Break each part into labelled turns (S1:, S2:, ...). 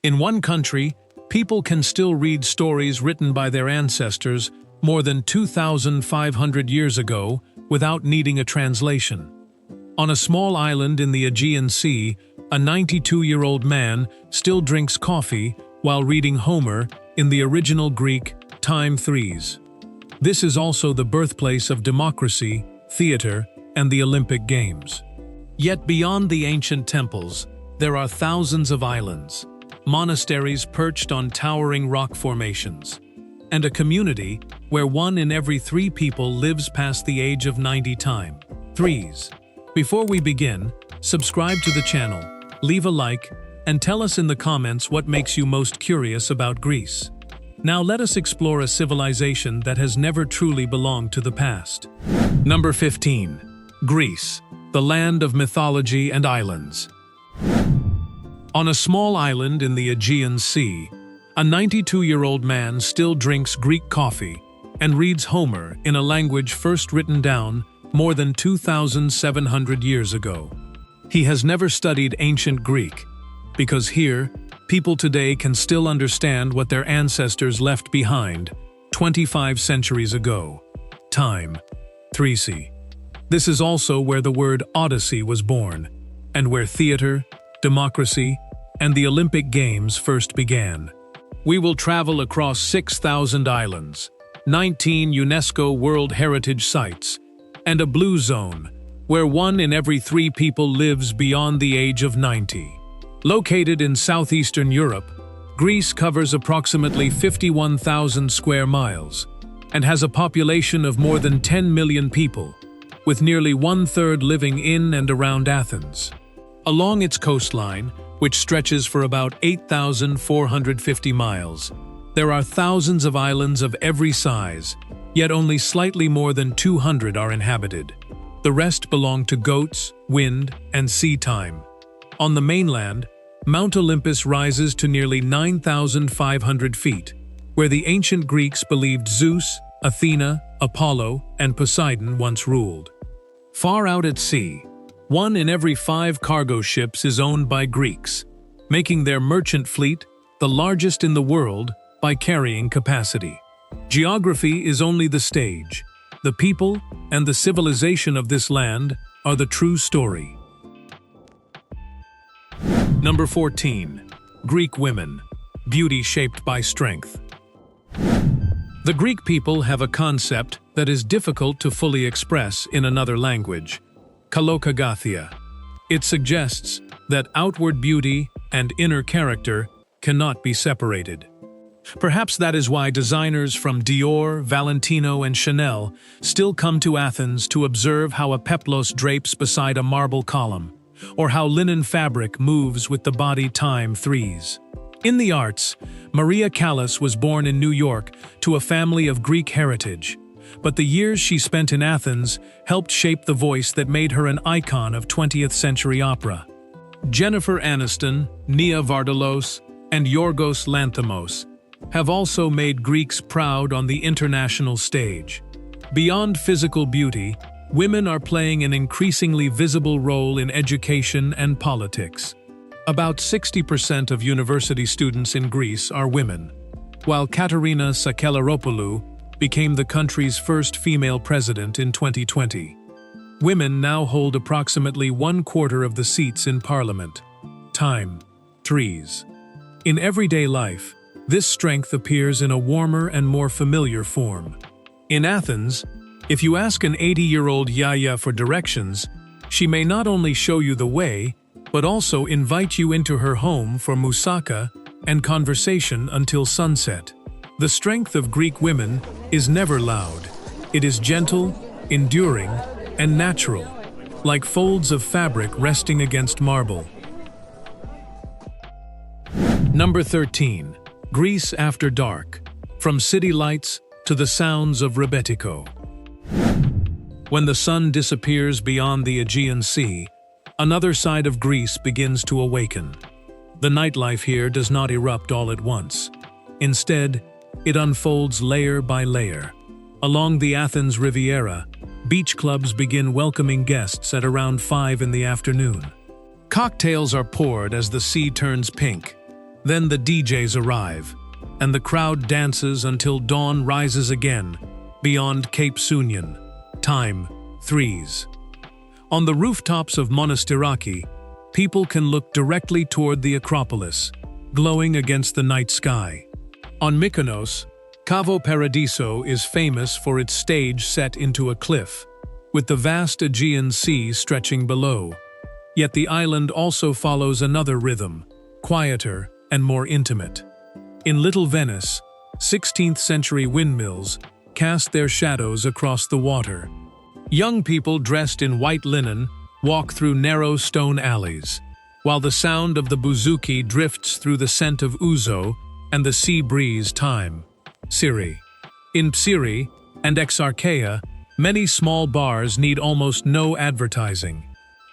S1: In one country, people can still read stories written by their ancestors more than 2,500 years ago without needing a translation. On a small island in the Aegean Sea, a 92-year-old man still drinks coffee while reading Homer in the original Greek time threes. This is also the birthplace of democracy, theater, and the Olympic Games. Yet beyond the ancient temples, there are thousands of islands, monasteries perched on towering rock formations, and a community where 1 in every 3 people lives past the age of 90 time. Threes. Before we begin, subscribe to the channel, leave a like, and tell us in the comments what makes you most curious about Greece. Now let us explore a civilization that has never truly belonged to the past. Number 15. Greece, the land of mythology and islands. On a small island in the Aegean Sea, a 92-year-old man still drinks Greek coffee and reads Homer in a language first written down more than 2,700 years ago. He has never studied ancient Greek, because here, people today can still understand what their ancestors left behind 25 centuries ago. Time. 3C. This is also where the word Odyssey was born, and where theater, democracy, and the Olympic Games first began. We will travel across 6,000 islands, 19 UNESCO World Heritage Sites, and a blue zone, where 1 in every 3 people lives beyond the age of 90. Located in southeastern Europe, Greece covers approximately 51,000 square miles and has a population of more than 10 million people, with nearly 1/3 living in and around Athens. Along its coastline, which stretches for about 8,450 miles, there are thousands of islands of every size, yet only slightly more than 200 are inhabited. The rest belong to goats, wind, and sea time. On the mainland, Mount Olympus rises to nearly 9,500 feet, where the ancient Greeks believed Zeus, Athena, Apollo, and Poseidon once ruled. Far out at sea, 1 in every 5 cargo ships is owned by Greeks, making their merchant fleet the largest in the world by carrying capacity. Geography is only the stage. The people and the civilization of this land are the true story. Number 14. Greek women. Beauty shaped by strength. The Greek people have a concept that is difficult to fully express in another language: kalokagathia. It suggests that outward beauty and inner character cannot be separated. Perhaps that is why designers from Dior, Valentino, and Chanel still come to Athens to observe how a peplos drapes beside a marble column, or how linen fabric moves with the body time threes. In the arts, Maria Callas was born in New York to a family of Greek heritage, but the years she spent in Athens helped shape the voice that made her an icon of 20th century opera. Jennifer Aniston, Nia Vardalos, and Yorgos Lanthimos have also made Greeks proud on the international stage. Beyond physical beauty, women are playing an increasingly visible role in education and politics. About 60% of university students in Greece are women, while Katerina Sakelloropoulou became the country's first female president in 2020. Women now hold approximately 1/4 of the seats in parliament. Time. Threes. In everyday life, this strength appears in a warmer and more familiar form. In Athens, if you ask an 80-year-old yaya for directions, she may not only show you the way, but also invite you into her home for moussaka and conversation until sunset. The strength of Greek women is never loud. It is gentle, enduring, and natural, like folds of fabric resting against marble. Number 13. Greece after dark. From city lights to the sounds of Rebetiko. When the sun disappears beyond the Aegean Sea, another side of Greece begins to awaken. The nightlife here does not erupt all at once. Instead, it unfolds layer by layer. Along the Athens Riviera, beach clubs begin welcoming guests at around 5 in the afternoon. Cocktails are poured as the sea turns pink. Then the DJs arrive, and the crowd dances until dawn rises again, beyond Cape Sunion. Time, threes. On the rooftops of Monasteries, people can look directly toward the Acropolis, glowing against the night sky. On Mykonos, Cavo Paradiso is famous for its stage set into a cliff, with the vast Aegean Sea stretching below. Yet the island also follows another rhythm, quieter and more intimate. In Little Venice, 16th-century windmills cast their shadows across the water. Young people dressed in white linen walk through narrow stone alleys, while the sound of the bouzouki drifts through the scent of ouzo and the sea breeze time. Syri. In Psyri and Exarchaea, many small bars need almost no advertising.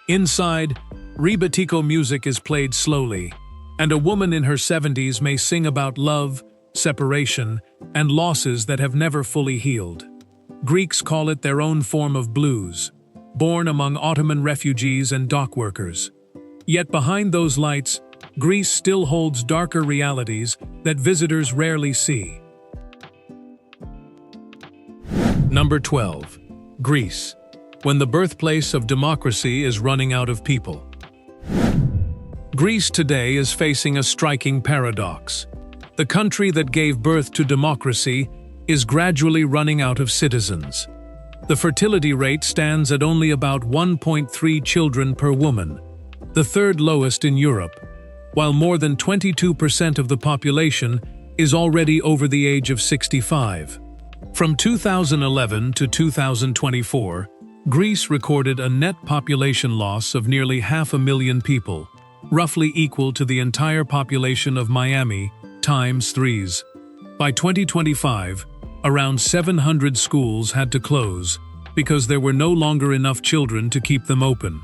S1: Inside, Rebetiko music is played slowly, and a woman in her 70s may sing about love, separation, and losses that have never fully healed. Greeks call it their own form of blues, born among Ottoman refugees and dock workers. Yet behind those lights, Greece still holds darker realities that visitors rarely see. Number 12. Greece, when the birthplace of democracy is running out of people. Greece today is facing a striking paradox. The country that gave birth to democracy is gradually running out of citizens. The fertility rate stands at only about 1.3 children per woman, the third lowest in Europe, while more than 22% of the population is already over the age of 65. From 2011 to 2024, Greece recorded a net population loss of nearly 500,000 people, roughly equal to the entire population of Miami times threes. By 2025, around 700 schools had to close because there were no longer enough children to keep them open.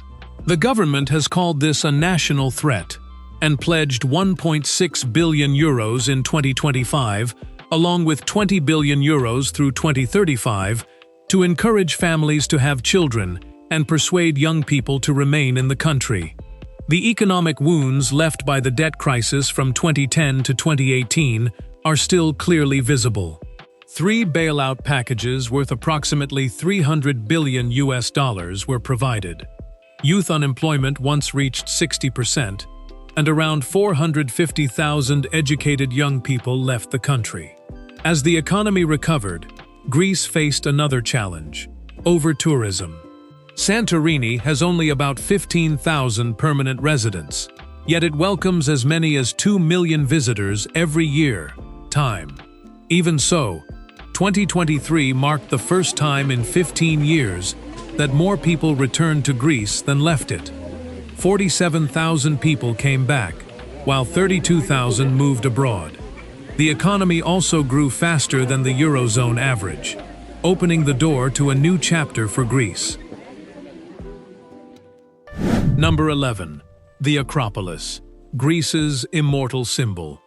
S1: The government has called this a national threat and pledged 1.6 billion euros in 2025, along with 20 billion euros through 2035, to encourage families to have children and persuade young people to remain in the country. The economic wounds left by the debt crisis from 2010 to 2018 are still clearly visible. 3 bailout packages worth approximately $300 billion were provided. Youth unemployment once reached 60%, and around 450,000 educated young people left the country. As the economy recovered, Greece faced another challenge: over-tourism. Santorini has only about 15,000 permanent residents, yet it welcomes as many as 2 million visitors every year. Time. Even so, 2023 marked the first time in 15 years that more people returned to Greece than left it. 47,000 people came back, while 32,000 moved abroad. The economy also grew faster than the Eurozone average, opening the door to a new chapter for Greece. Number 11. The Acropolis, Greece's immortal symbol.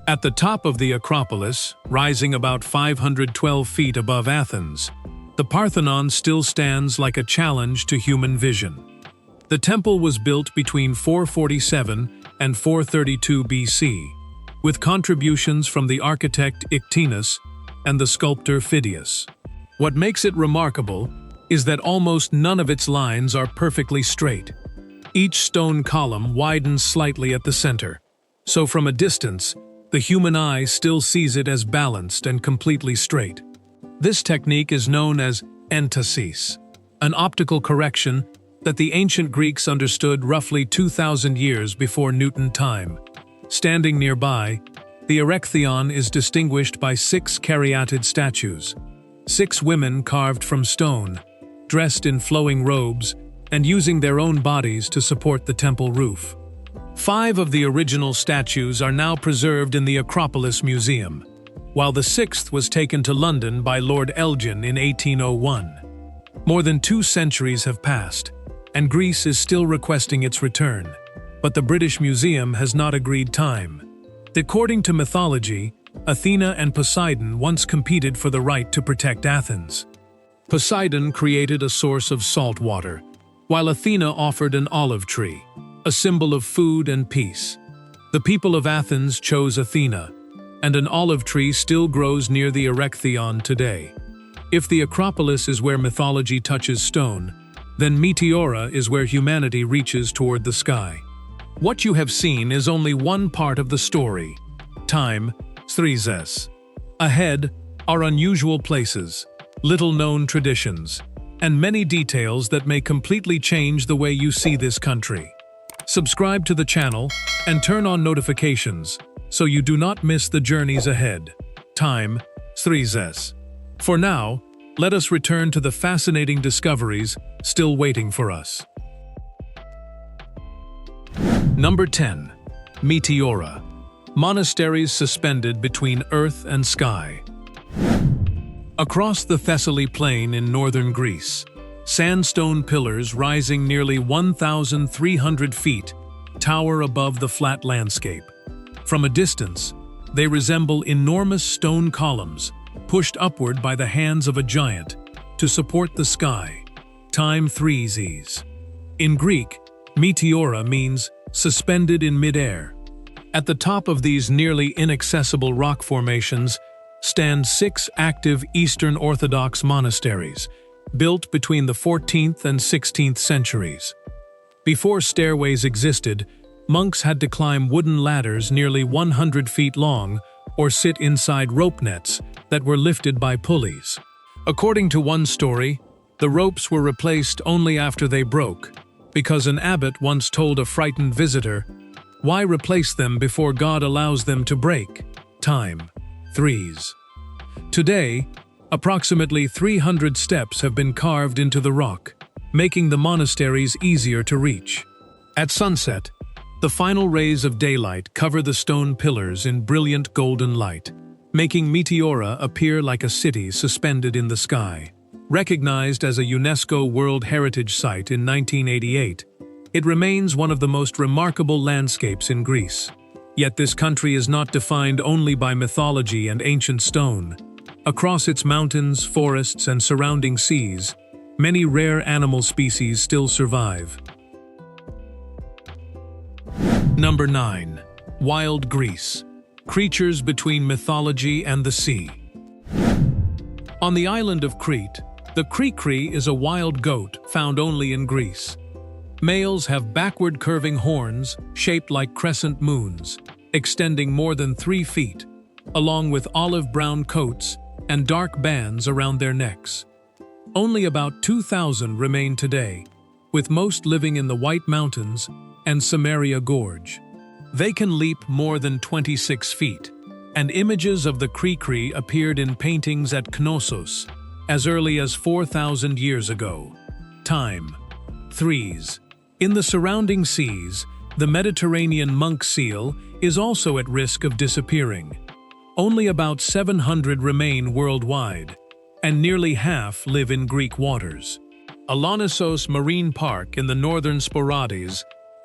S1: At the top of the Acropolis, rising about 512 feet above Athens, the Parthenon still stands like a challenge to human vision. The temple was built between 447 and 432 BC, with contributions from the architect Ictinus and the sculptor Phidias. What makes it remarkable is that almost none of its lines are perfectly straight. Each stone column widens slightly at the center, so from a distance, the human eye still sees it as balanced and completely straight. This technique is known as entasis, an optical correction that the ancient Greeks understood roughly 2,000 years before Newton time. Standing nearby, the Erechtheion is distinguished by 6 caryatid statues, 6 women carved from stone, dressed in flowing robes and using their own bodies to support the temple roof. 5 of the original statues are now preserved in the Acropolis Museum, while the 6th was taken to London by Lord Elgin in 1801. More than 2 centuries have passed, and Greece is still requesting its return, but the British Museum has not agreed time. According to mythology, Athena and Poseidon once competed for the right to protect Athens. Poseidon created a source of salt water, while Athena offered an olive tree, a symbol of food and peace. The people of Athens chose Athena, and an olive tree still grows near the Erechtheion today. If the Acropolis is where mythology touches stone, then Meteora is where humanity reaches toward the sky. What you have seen is only one part of the story. Time, Threes. Ahead are unusual places, little-known traditions, and many details that may completely change the way you see this country. Subscribe to the channel and turn on notifications so you do not miss the journeys ahead. Time, Threes. For now, let us return to the fascinating discoveries still waiting for us. Number 10. Meteora. Monasteries suspended between earth and sky. Across the Thessaly plain in northern Greece, sandstone pillars rising nearly 1,300 feet tower above the flat landscape. From a distance, they resemble enormous stone columns pushed upward by the hands of a giant to support the sky. Time, Threes. In Greek, Meteora means suspended in midair. At the top of these nearly inaccessible rock formations stand 6 active Eastern Orthodox monasteries, built between the 14th and 16th centuries. Before stairways existed, monks had to climb wooden ladders nearly 100 feet long or sit inside rope nets that were lifted by pulleys. According to one story, the ropes were replaced only after they broke, because an abbot once told a frightened visitor, "Why replace them before God allows them to break?" Time, Threes. Today, approximately 300 steps have been carved into the rock, making the monasteries easier to reach. At sunset, the final rays of daylight cover the stone pillars in brilliant golden light, making Meteora appear like a city suspended in the sky. Recognized as a UNESCO World Heritage Site in 1988, it remains one of the most remarkable landscapes in Greece. Yet this country is not defined only by mythology and ancient stone. Across its mountains, forests, and surrounding seas, many rare animal species still survive. Number 9. Wild Greece. Creatures between mythology and the sea. On the island of Crete, the Krikri is a wild goat found only in Greece. Males have backward curving horns shaped like crescent moons, extending more than 3 feet, along with olive-brown coats and dark bands around their necks. Only about 2,000 remain today, with most living in the White Mountains and Samaria Gorge. They can leap more than 26 feet, and images of the Krikri appeared in paintings at Colossus as early as 4,000 years ago. Time, Threes. In the surrounding seas, the Mediterranean monk seal is also at risk of disappearing. Only about 700 remain worldwide, and nearly half live in Greek waters. Alonissos Marine Park in the northern Sporades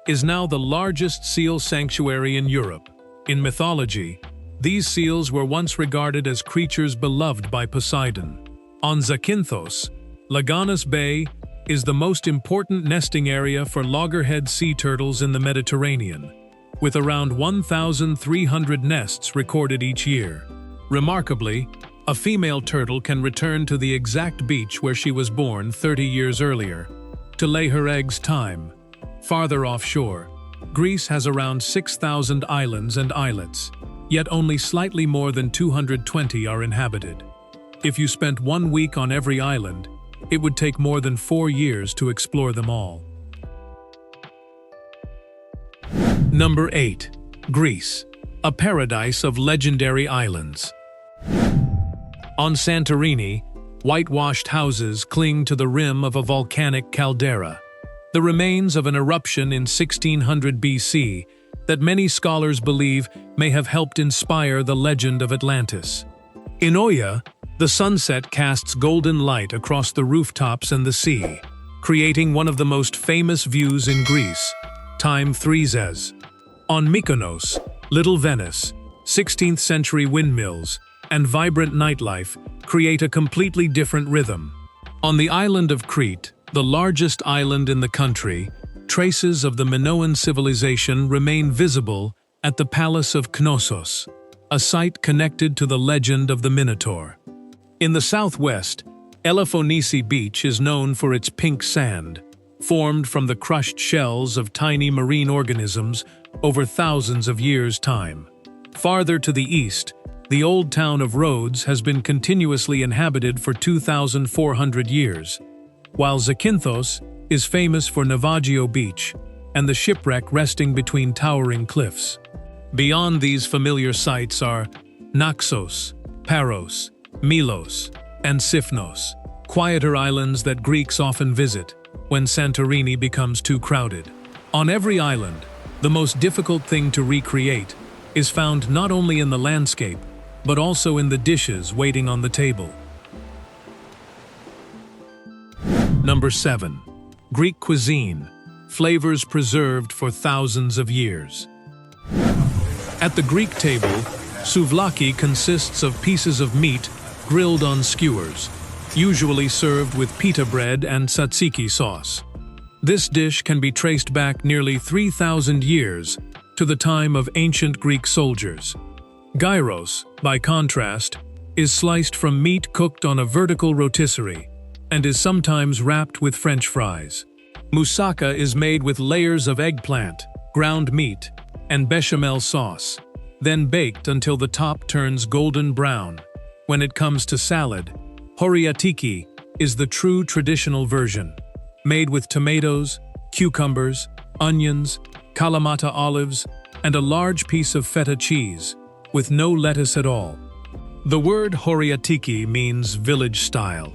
S1: is now the largest seal sanctuary in Europe. In mythology, these seals were once regarded as creatures beloved by Poseidon. On Zakynthos, Laganos Bay is the most important nesting area for loggerhead sea turtles in the Mediterranean, with around 1,300 nests recorded each year. Remarkably, a female turtle can return to the exact beach where she was born 30 years earlier to lay her eggs. Time, farther offshore, Greece has around 6,000 islands and islets, yet only slightly more than 220 are inhabited. If you spent 1 week on every island, it would take more than 4 years to explore them all. Number 8. Greece, a paradise of legendary islands. On Santorini, whitewashed houses cling to the rim of a volcanic caldera, the remains of an eruption in 1600 BC that many scholars believe may have helped inspire the legend of Atlantis. In Oia, the sunset casts golden light across the rooftops and the sea, creating one of the most famous views in Greece. Time, Threes. On Mykonos, Little Venice, 16th century windmills, and vibrant nightlife create a completely different rhythm. On the island of Crete, the largest island in the country, traces of the Minoan civilization remain visible at the Palace of Knossos, a site connected to the legend of the Minotaur. In the southwest, Elafonisi Beach is known for its pink sand, formed from the crushed shells of tiny marine organisms over thousands of years' time. Farther to the east, the old town of Rhodes has been continuously inhabited for 2,400 years, while Zakynthos is famous for Navajo Beach and the shipwreck resting between towering cliffs. Beyond these familiar sites are Naxos, Paros, Milos, and Sifnos, quieter islands that Greeks often visit when Santorini becomes too crowded. On every island, the most difficult thing to recreate is found not only in the landscape, but also in the dishes waiting on the table. Number 7. Greek cuisine, flavors preserved for thousands of years. At the Greek table, souvlaki consists of pieces of meat grilled on skewers, usually served with pita bread and tzatziki sauce. This dish can be traced back nearly 3,000 years to the time of ancient Greek soldiers. Gyros, by contrast, is sliced from meat cooked on a vertical rotisserie and is sometimes wrapped with French fries. Moussaka is made with layers of eggplant, ground meat, and bechamel sauce, then baked until the top turns golden brown. When it comes to salad, horiatiki is the true traditional version, made with tomatoes, cucumbers, onions, Kalamata olives, and a large piece of feta cheese, with no lettuce at all. The word horiatiki means village style,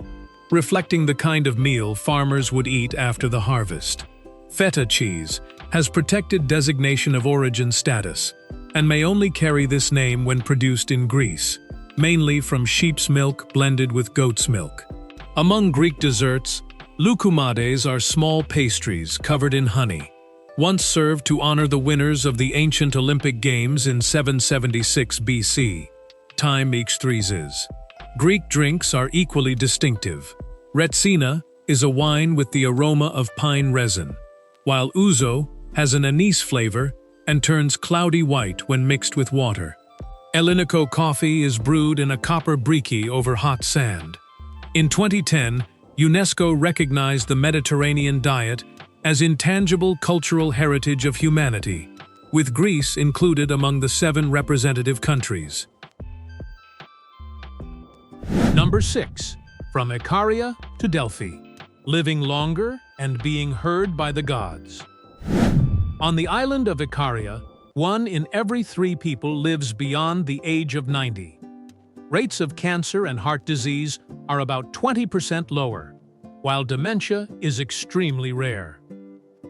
S1: reflecting the kind of meal farmers would eat after the harvest. Feta cheese has protected designation of origin status and may only carry this name when produced in Greece, mainly from sheep's milk blended with goat's milk. Among Greek desserts, loukoumades are small pastries covered in honey, once served to honor the winners of the ancient Olympic Games in 776 BC. Time x3s. Greek drinks are equally distinctive. Retsina is a wine with the aroma of pine resin, while ouzo has an anise flavor and turns cloudy white when mixed with water. Elinico coffee is brewed in a copper briquet over hot sand. In 2010, UNESCO recognized the Mediterranean diet as intangible cultural heritage of humanity, with Greece included among the 7 representative countries. Number 6. From Ikaria to Delphi. Living longer and being heard by the gods. On the island of Ikaria, 1 in every 3 people lives beyond the age of 90. Rates of cancer and heart disease are about 20% lower, while dementia is extremely rare.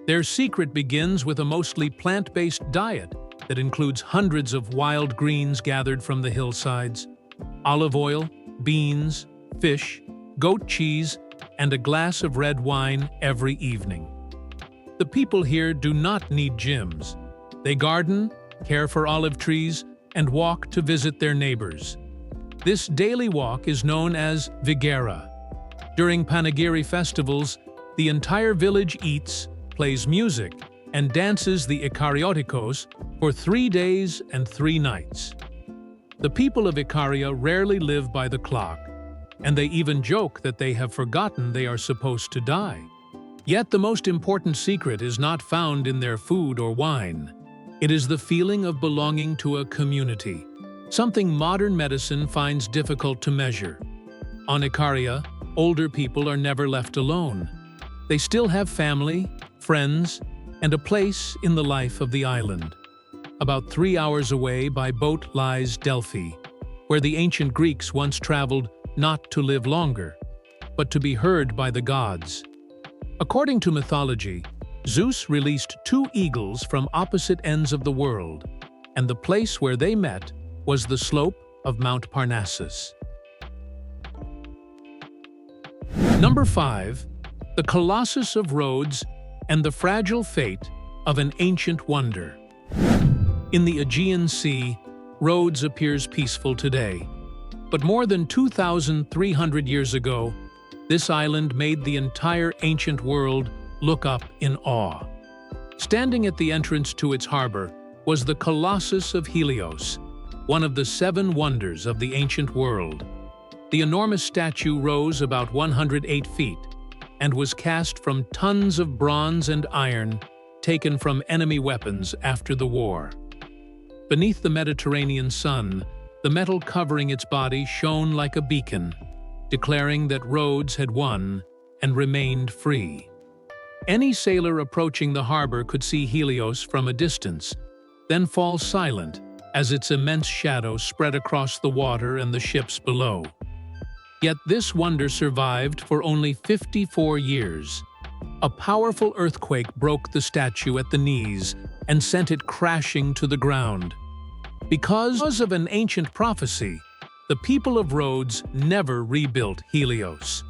S1: Their secret begins with a mostly plant-based diet that includes hundreds of wild greens gathered from the hillsides, olive oil, beans, fish, goat cheese, and a glass of red wine every evening. The people here do not need gyms. They garden, care for olive trees, and walk to visit their neighbors. This daily walk is known as vigera. During panegyri festivals, the entire village eats, plays music, and dances the Ikariotikos for 3 days and 3 nights. The people of Ikaria rarely live by the clock, and they even joke that they have forgotten they are supposed to die. Yet the most important secret is not found in their food or wine. It is the feeling of belonging to a community, something modern medicine finds difficult to measure. On Ikaria, older people are never left alone. They still have family, friends, and a place in the life of the island. About 3 hours away by boat lies Delphi, where the ancient Greeks once traveled not to live longer, but to be heard by the gods. According to mythology, Zeus released 2 eagles from opposite ends of the world, and the place where they met was the slope of Mount Parnassus. Number 5. The Colossus of Rhodes and the fragile fate of an ancient wonder. In the Aegean Sea, Rhodes appears peaceful today. But more than 2,300 years ago, this island made the entire ancient world look up in awe. Standing at the entrance to its harbor, was the Colossus of Helios, one of the 7 wonders of the ancient world. The enormous statue rose about 108 feet and was cast from tons of bronze and iron taken from enemy weapons after the war. Beneath the Mediterranean sun, the metal covering its body shone like a beacon, declaring that Rhodes had won and remained free. Any sailor approaching the harbor could see Helios from a distance, then fall silent as its immense shadow spread across the water and the ships below. Yet this wonder survived for only 54 years. A powerful earthquake broke the statue at the knees and sent it crashing to the ground. Because of an ancient prophecy, the people of Rhodes never rebuilt Helios.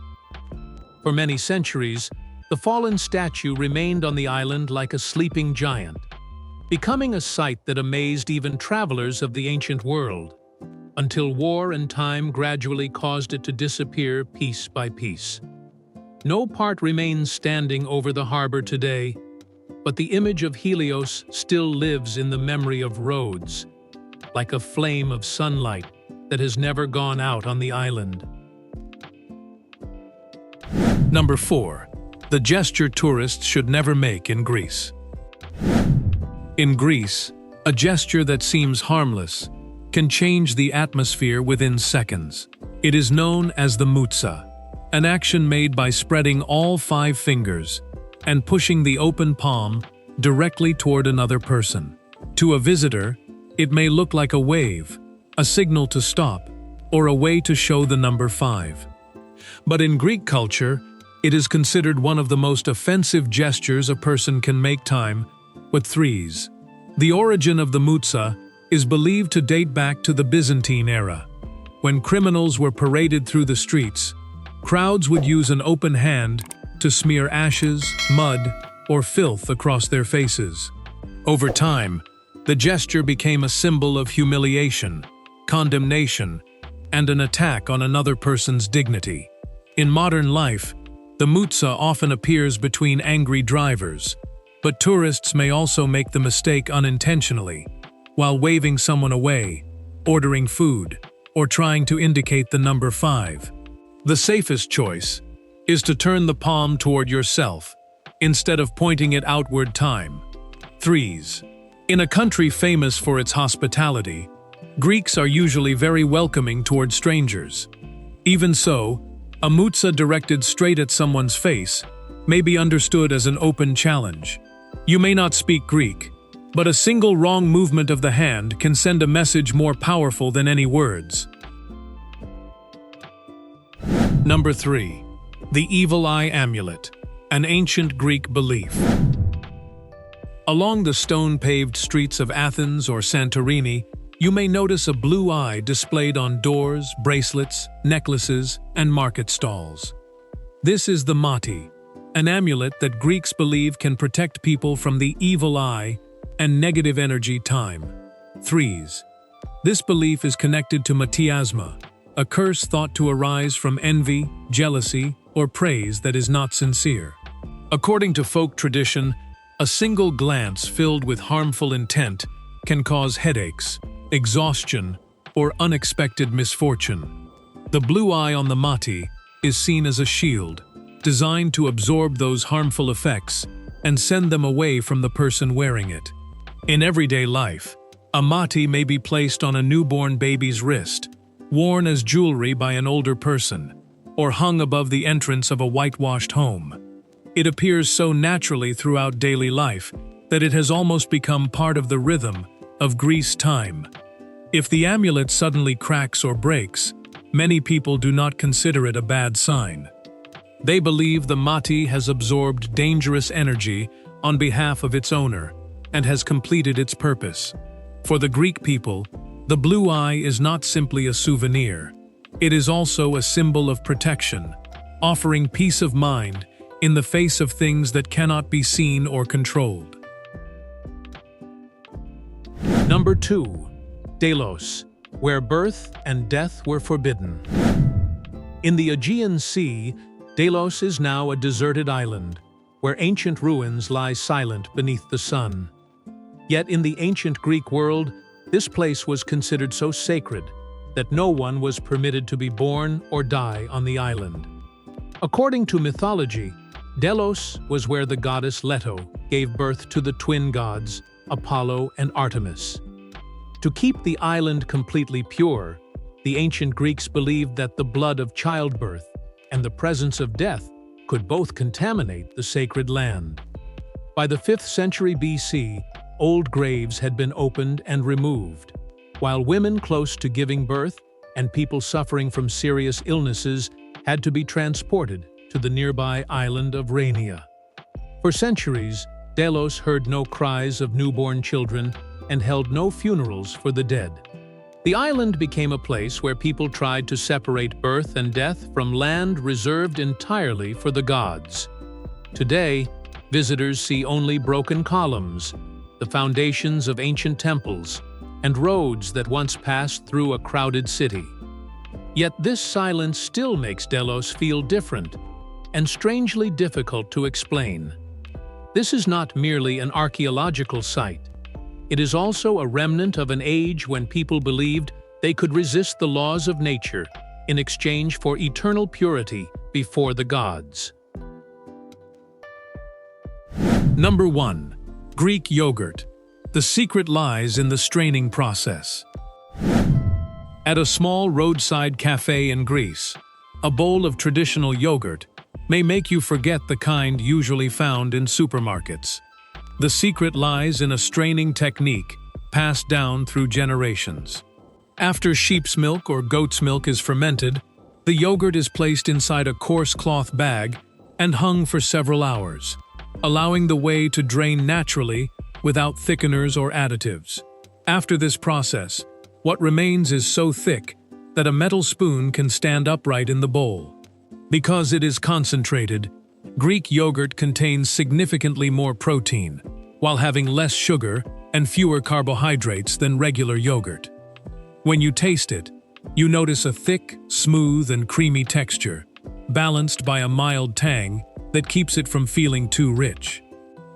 S1: For many centuries, the fallen statue remained on the island like a sleeping giant, becoming a sight that amazed even travelers of the ancient world, until war and time gradually caused it to disappear piece by piece. No part remains standing over the harbor today, but the image of Helios still lives in the memory of Rhodes, like a flame of sunlight that has never gone out on the island.
S2: Number 4. The gesture tourists should never make in Greece. In Greece, a gesture that seems harmless can change the atmosphere within seconds. It is known as the moutsa, an action made by spreading all 5 fingers and pushing the open palm directly toward another person. To a visitor, it may look like a wave, a signal to stop, or a way to show the number 5. But in Greek culture, it is considered one of the most offensive gestures a person can make, time with 3s. The origin of the moutsa is believed to date back to the Byzantine era. When criminals were paraded through the streets, crowds would use an open hand to smear ashes, mud, or filth across their faces. Over time, the gesture became a symbol of humiliation, condemnation, and an attack on another person's dignity. In modern life, the moutsa often appears between angry drivers, but tourists may also make the mistake unintentionally, while waving someone away, ordering food, or trying to indicate the number 5. The safest choice is to turn the palm toward yourself, instead of pointing it outward. Time. 3s. In a country famous for its hospitality, Greeks are usually very welcoming toward strangers. Even so, a moutsa directed straight at someone's face may be understood as an open challenge. You may not speak Greek, but a single wrong movement of the hand can send a message more powerful than any words. Number 3. The Evil Eye Amulet, an ancient Greek belief. Along the stone-paved streets of Athens or Santorini, you may notice a blue eye displayed on doors, bracelets, necklaces, and market stalls. This is the mati, an amulet that Greeks believe can protect people from the evil eye and negative energy. Time. 3s. This belief is connected to miasma, a curse thought to arise from envy, jealousy, or praise that is not sincere. According to folk tradition, a single glance filled with harmful intent can cause headaches, exhaustion, or unexpected misfortune. The blue eye on the mati is seen as a shield, designed to absorb those harmful effects and send them away from the person wearing it. In everyday life, a mati may be placed on a newborn baby's wrist, worn as jewelry by an older person, or hung above the entrance of a whitewashed home. It appears so naturally throughout daily life that it has almost become part of the rhythm of Greece. Time. If the amulet suddenly cracks or breaks, many people do not consider it a bad sign. They believe the mati has absorbed dangerous energy on behalf of its owner and has completed its purpose. For the Greek people, the blue eye is not simply a souvenir. It is also a symbol of protection, offering peace of mind in the face of things that cannot be seen or controlled.
S1: Number 2. Delos, where birth and death were forbidden. In the Aegean Sea, Delos is now a deserted island, where ancient ruins lie silent beneath the sun. Yet in the ancient Greek world, this place was considered so sacred that no one was permitted to be born or die on the island. According to mythology, Delos was where the goddess Leto gave birth to the twin gods, Apollo and Artemis. To keep the island completely pure, the ancient Greeks believed that the blood of childbirth and the presence of death could both contaminate the sacred land. By the 5th century BC, old graves had been opened and removed, while women close to giving birth and people suffering from serious illnesses had to be transported to the nearby island of Rania. For centuries, Delos heard no cries of newborn children and held no funerals for the dead. The island became a place where people tried to separate birth and death from land reserved entirely for the gods. Today, visitors see only broken columns, the foundations of ancient temples, and roads that once passed through a crowded city. Yet this silence still makes Delos feel different and strangely difficult to explain. This is not merely an archaeological site. It is also a remnant of an age when people believed they could resist the laws of nature in exchange for eternal purity before the gods.
S2: Number 1. Greek yogurt. The secret lies in the straining process. At a small roadside cafe in Greece, a bowl of traditional yogurt may make you forget the kind usually found in supermarkets. The secret lies in a straining technique passed down through generations. After sheep's milk or goat's milk is fermented, the yogurt is placed inside a coarse cloth bag and hung for several hours, allowing the whey to drain naturally without thickeners or additives. After this process, what remains is so thick that a metal spoon can stand upright in the bowl. Because it is concentrated, Greek yogurt contains significantly more protein, while having less sugar and fewer carbohydrates than regular yogurt. When you taste it, you notice a thick, smooth, and creamy texture, balanced by a mild tang that keeps it from feeling too rich.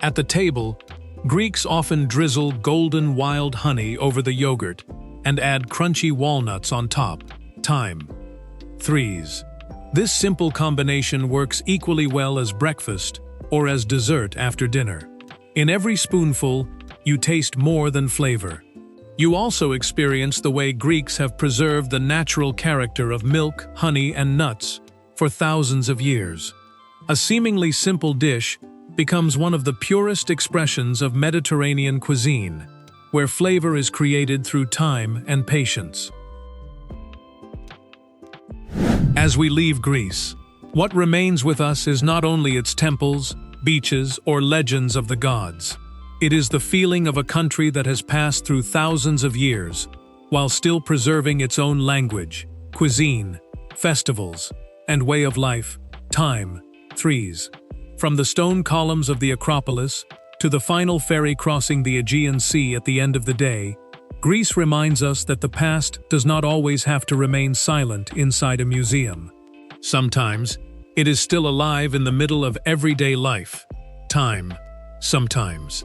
S2: At the table, Greeks often drizzle golden wild honey over the yogurt and add crunchy walnuts on top. Time. 3s. This simple combination works equally well as breakfast or as dessert after dinner. In every spoonful, you taste more than flavor. You also experience the way Greeks have preserved the natural character of milk, honey, and nuts for thousands of years. A seemingly simple dish becomes one of the purest expressions of Mediterranean cuisine, where flavor is created through time and patience. As we leave Greece, what remains with us is not only its temples, beaches, or legends of the gods. It is the feeling of a country that has passed through thousands of years, while still preserving its own language, cuisine, festivals, and way of life. Time. 3s. From the stone columns of the Acropolis to the final ferry crossing the Aegean Sea at the end of the day, Greece reminds us that the past does not always have to remain silent inside a museum. Sometimes, it is still alive in the middle of everyday life. Time. Sometimes.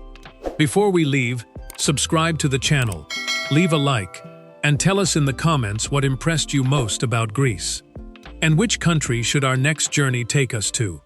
S2: Before we leave, subscribe to the channel, leave a like, and tell us in the comments what impressed you most about Greece. And which country should our next journey take us to?